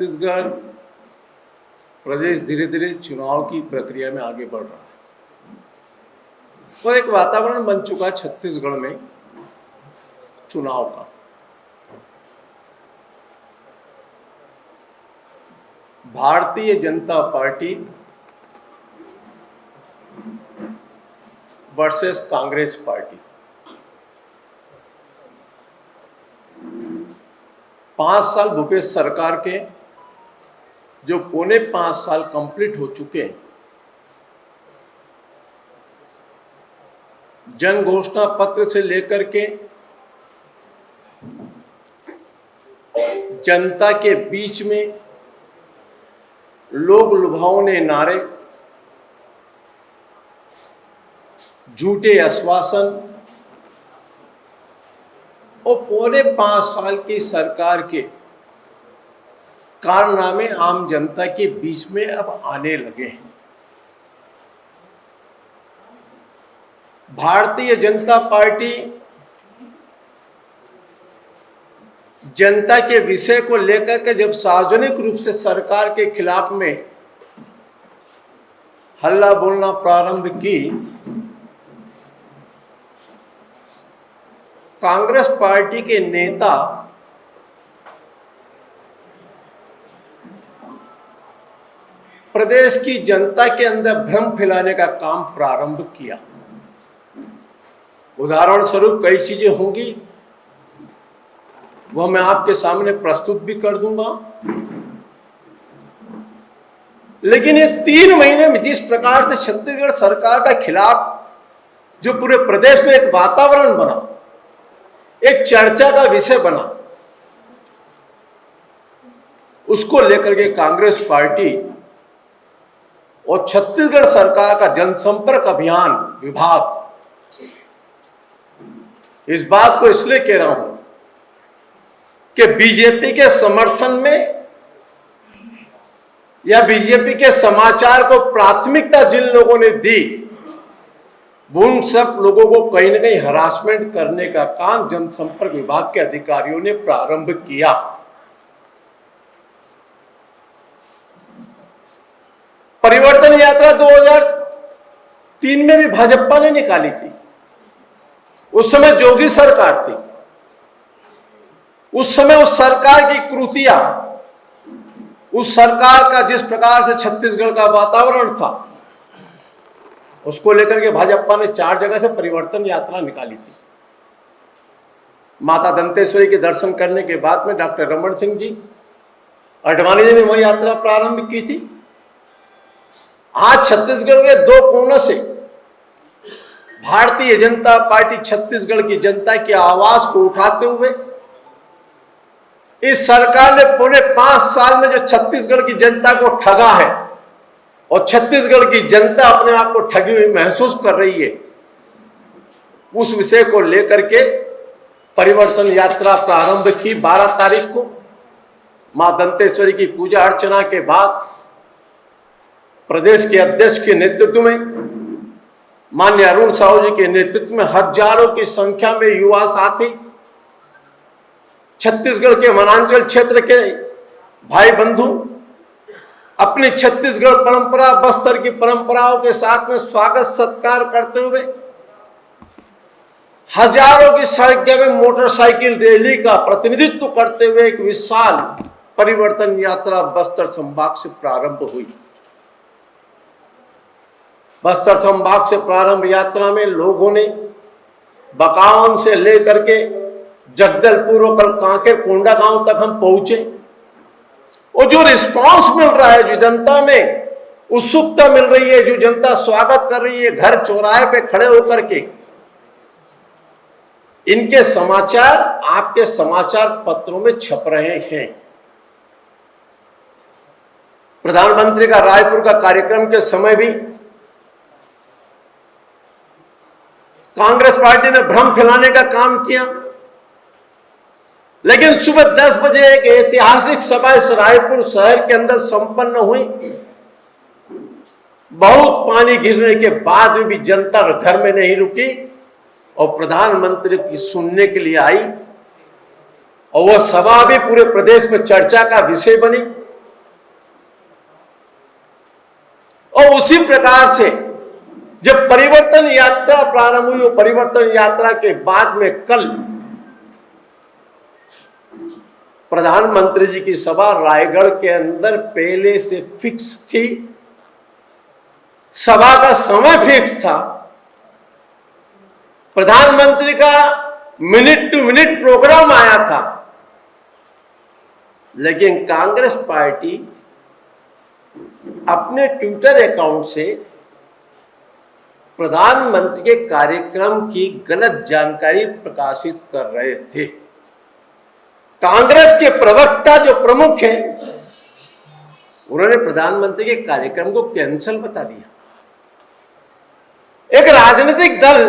छत्तीसगढ़ प्रदेश धीरे धीरे चुनाव की प्रक्रिया में आगे बढ़ रहा है और एक वातावरण बन चुका है छत्तीसगढ़ में चुनाव का। Bharatiya Janata party versus Congress party. 5 साल भूपेश सरकार के जो पौने 5 साल कंप्लीट हो चुके हैं, जन घोषणा पत्र से लेकर के जनता के बीच में लोग लुभावने नारे, झूठे आश्वासन और पौने 5 साल की सरकार के कारनामे आम जनता के बीच में अब आने लगे हैं। भारतीय जनता पार्टी जनता के विषय को लेकर के जब सार्वजनिक रूप से सरकार के खिलाफ में हल्ला बोलना प्रारंभ की, कांग्रेस पार्टी के नेता प्रदेश की जनता के अंदर भ्रम फैलाने का काम प्रारंभ किया। उदाहरण स्वरूप कई चीजें होंगी, वह मैं आपके सामने प्रस्तुत भी कर दूंगा। लेकिन ये 3 महीने में जिस प्रकार से छत्तीसगढ़ सरकार के खिलाफ जो पूरे प्रदेश में एक वातावरण बना, एक चर्चा का विषय बना, उसको लेकर के कांग्रेस पार्टी और छत्तीसगढ़ सरकार का जनसंपर्क अभियान विभाग इस बात को इसलिए कह रहा हूं कि बीजेपी के समर्थन में या बीजेपी के समाचार को प्राथमिकता जिन लोगों ने दी, उन सब लोगों को कहीं ना कहीं हरासमेंट करने का काम जनसंपर्क विभाग के अधिकारियों ने प्रारंभ किया। परिवर्तन यात्रा 2003 में भी भाजपा ने निकाली थी। उस समय जोगी सरकार थी। उस समय उस सरकार की कृतियां, उस सरकार का जिस प्रकार से छत्तीसगढ़ का वातावरण था, उसको लेकर के भाजपा ने 4 जगह से परिवर्तन यात्रा निकाली थी। माता दंतेश्वरी के दर्शन करने के बाद में डॉक्टर रमन सिंह जी अडवाणी जी ने वह यात्रा प्रारंभ की थी। आज छत्तीसगढ़ के 2 कोनों से भारतीय जनता पार्टी छत्तीसगढ़ की जनता की आवाज को उठाते हुए इस सरकार ने पौने 5 साल में जो छत्तीसगढ़ की जनता को ठगा है और छत्तीसगढ़ की जनता अपने आप को ठगी हुई महसूस कर रही है, उस विषय को लेकर के परिवर्तन यात्रा प्रारंभ की। 12 तारीख को मां दंतेश्वरी की पूजा अर्चना के बाद प्रदेश के अध्यक्ष के नेतृत्व में, माननीय अरुण साहू जी के नेतृत्व में हजारों की संख्या में युवा साथी, छत्तीसगढ़ के वनांचल क्षेत्र के भाई बंधु अपनी छत्तीसगढ़ परंपरा, बस्तर की परंपराओं के साथ में स्वागत सत्कार करते हुए हजारों की संख्या में मोटरसाइकिल रैली का प्रतिनिधित्व करते हुए एक विशाल परिवर्तन यात्रा बस्तर संभाग से प्रारंभ हुई। बस्तर संभाग से प्रारंभ यात्रा में लोगों ने बकावन से लेकर के जगदलपुर और कल कांकेर कोंडा गांव तक हम पहुंचे और जो रिस्पांस मिल रहा है, जो जनता में उत्सुकता मिल रही है, जो जनता स्वागत कर रही है, घर चौराहे पे खड़े होकर के, इनके समाचार आपके समाचार पत्रों में छप रहे हैं। प्रधानमंत्री का रायपुर का कार्यक्रम के समय भी कांग्रेस पार्टी ने भ्रम फैलाने का काम किया, लेकिन सुबह 10 बजे एक ऐतिहासिक सभा इस रायपुर शहर के अंदर संपन्न हुई। बहुत पानी गिरने के बाद भी जनता घर में नहीं रुकी और प्रधानमंत्री की सुनने के लिए आई और वह सभा भी पूरे प्रदेश में चर्चा का विषय बनी। और उसी प्रकार से जब परिवर्तन यात्रा प्रारंभ हुई, परिवर्तन यात्रा के बाद में कल प्रधानमंत्री जी की सभा रायगढ़ के अंदर पहले से फिक्स थी, सभा का समय फिक्स था, प्रधानमंत्री का मिनट टू मिनट प्रोग्राम आया था, लेकिन कांग्रेस पार्टी अपने ट्विटर अकाउंट से प्रधानमंत्री के कार्यक्रम की गलत जानकारी प्रकाशित कर रहे थे। कांग्रेस के प्रवक्ता जो प्रमुख हैं, उन्होंने प्रधानमंत्री के कार्यक्रम को कैंसिल बता दिया। एक राजनीतिक दल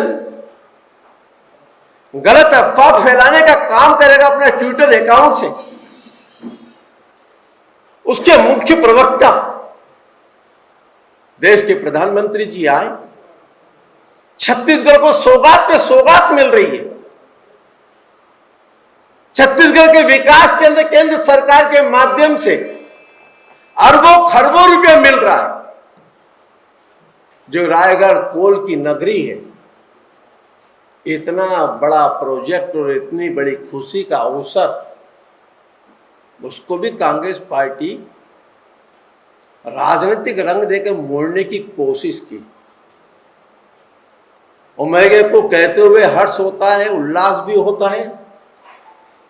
गलत अफवाह फैलाने का काम करेगा अपने ट्विटर अकाउंट से, उसके मुख्य प्रवक्ता देश के प्रधानमंत्री जी आए, छत्तीसगढ़ को सौगात पे सौगात मिल रही है, छत्तीसगढ़ के विकास के अंदर केंद्र सरकार के माध्यम से अरबों खरबों रुपया मिल रहा है। जो रायगढ़ कोल की नगरी है, इतना बड़ा प्रोजेक्ट और इतनी बड़ी खुशी का अवसर, उसको भी कांग्रेस पार्टी राजनीतिक रंग देकर मोड़ने की कोशिश की। और मैं को कहते हुए हर्ष होता है, उल्लास भी होता है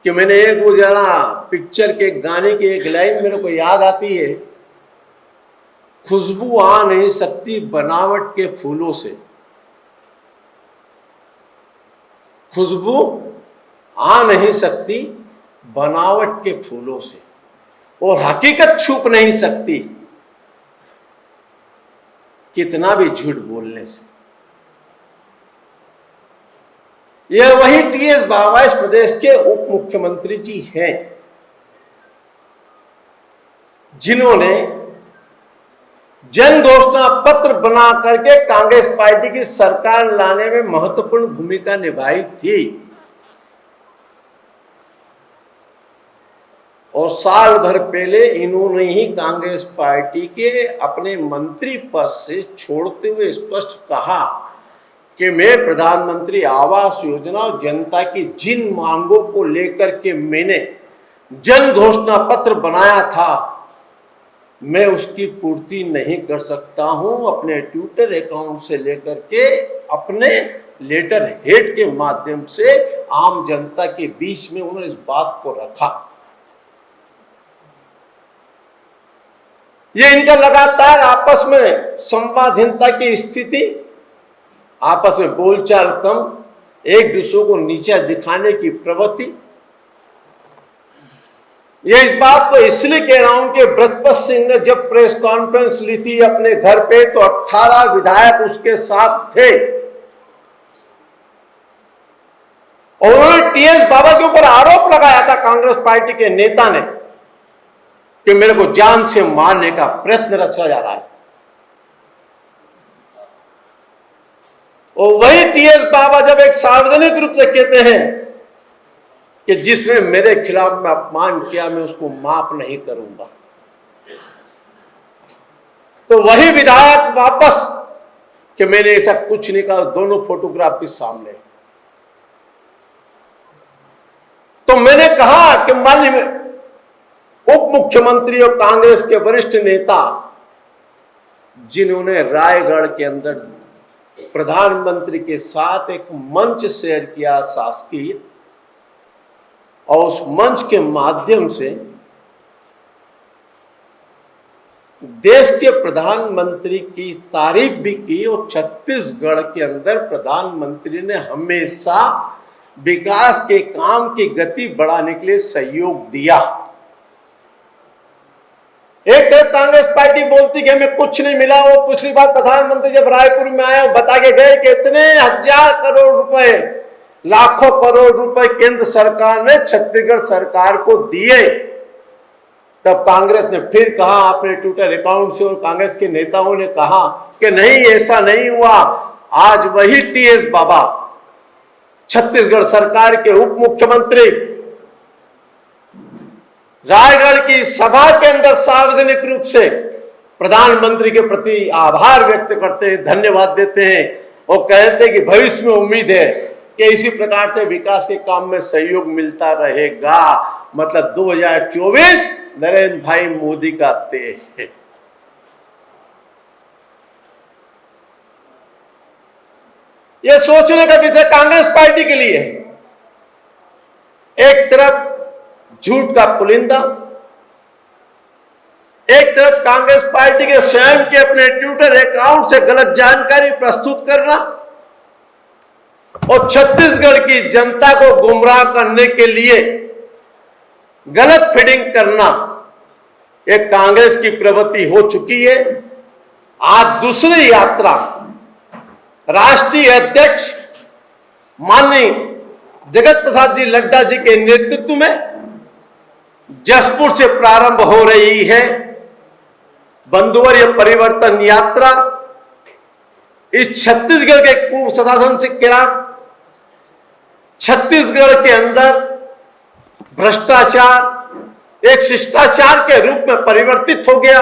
कि मैंने एक वो जरा पिक्चर के गाने की एक लाइन मेरे को याद आती है, खुशबू आ नहीं सकती बनावट के फूलों से, खुशबू आ नहीं सकती बनावट के फूलों से, और हकीकत छुप नहीं सकती कितना भी झूठ बोलने से। यह वही टीएस बाबा इस प्रदेश के उप मुख्यमंत्री जी हैं, जिन्होंने जन घोषणा पत्र बना करके कांग्रेस पार्टी की सरकार लाने में महत्वपूर्ण भूमिका निभाई थी। और साल भर पहले इन्होंने ही कांग्रेस पार्टी के अपने मंत्री पद से छोड़ते हुए स्पष्ट कहा कि मैं प्रधानमंत्री आवास योजना और जनता की जिन मांगों को लेकर के मैंने जन घोषणा पत्र बनाया था, मैं उसकी पूर्ति नहीं कर सकता हूं। अपने ट्विटर अकाउंट से लेकर के अपने लेटर हेड के माध्यम से आम जनता के बीच में उन्होंने इस बात को रखा। ये इनका लगातार आपस में संवादहीनता की स्थिति, आपस में बोलचाल कम, एक दूसरे को नीचा दिखाने की प्रवृत्ति। ये इस बात को इसलिए कह रहा हूं कि बृहस्पति सिंह ने जब प्रेस कॉन्फ्रेंस ली थी अपने घर पे, तो 18 विधायक उसके साथ थे और उन्होंने टीएस बाबा के ऊपर आरोप लगाया था कांग्रेस पार्टी के नेता ने कि मेरे को जान से मारने का प्रयत्न रचा जा रहा है। और वही टीएस बाबा जब एक सार्वजनिक रूप से कहते हैं कि जिसने मेरे खिलाफ में अपमान किया मैं उसको माफ नहीं करूंगा, तो वही विधायक वापस कि मैंने ऐसा कुछ नहीं कहा, दोनों फोटोग्राफ भी सामने। तो मैंने कहा कि माननीय उप मुख्यमंत्री और कांग्रेस के वरिष्ठ नेता, जिन्होंने रायगढ़ के अंदर प्रधानमंत्री के साथ एक मंच शेयर किया शासकीय, और उस मंच के माध्यम से देश के प्रधानमंत्री की तारीफ भी की, और छत्तीसगढ़ के अंदर प्रधानमंत्री ने हमेशा विकास के काम की गति बढ़ाने के लिए सहयोग दिया। एक तरफ कांग्रेस पार्टी बोलती कि हमें कुछ नहीं मिला, वो पिछली बार प्रधानमंत्री जब रायपुर में आए बता के गए कि इतने 1000 करोड़ रुपए, लाखों करोड़ रुपए केंद्र सरकार ने छत्तीसगढ़ सरकार को दिए। तब कांग्रेस ने फिर कहा अपने ट्विटर अकाउंट से, और कांग्रेस के नेताओं ने कहा कि नहीं, ऐसा नहीं हुआ। आज वही टीएस बाबा, छत्तीसगढ़ सरकार के उप मुख्यमंत्री, रायगढ़ की सभा के अंदर सार्वजनिक रूप से प्रधानमंत्री के प्रति आभार व्यक्त करते हैं, धन्यवाद देते हैं और कहते हैं कि भविष्य में उम्मीद है कि इसी प्रकार से विकास के काम में सहयोग मिलता रहेगा। मतलब 2024 नरेंद्र भाई मोदी का तय है। यह सोचने का विषय कांग्रेस पार्टी के लिए है। एक तरफ झूठ का पुलिंदा, एक तरफ कांग्रेस पार्टी के स्वयं के अपने ट्विटर अकाउंट से गलत जानकारी प्रस्तुत करना और छत्तीसगढ़ की जनता को गुमराह करने के लिए गलत फीडिंग करना, एक कांग्रेस की प्रवृत्ति हो चुकी है। आज दूसरी यात्रा राष्ट्रीय अध्यक्ष माननीय जगत प्रसाद जी नड्डा जी के नेतृत्व में जसपुर से प्रारंभ हो रही है। बंधुवर्य परिवर्तन यात्रा इस छत्तीसगढ़ के कुशासन से खिलाफ, छत्तीसगढ़ के अंदर भ्रष्टाचार एक शिष्टाचार के रूप में परिवर्तित हो गया।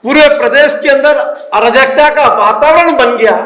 पूरे प्रदेश के अंदर अराजकता का वातावरण बन गया।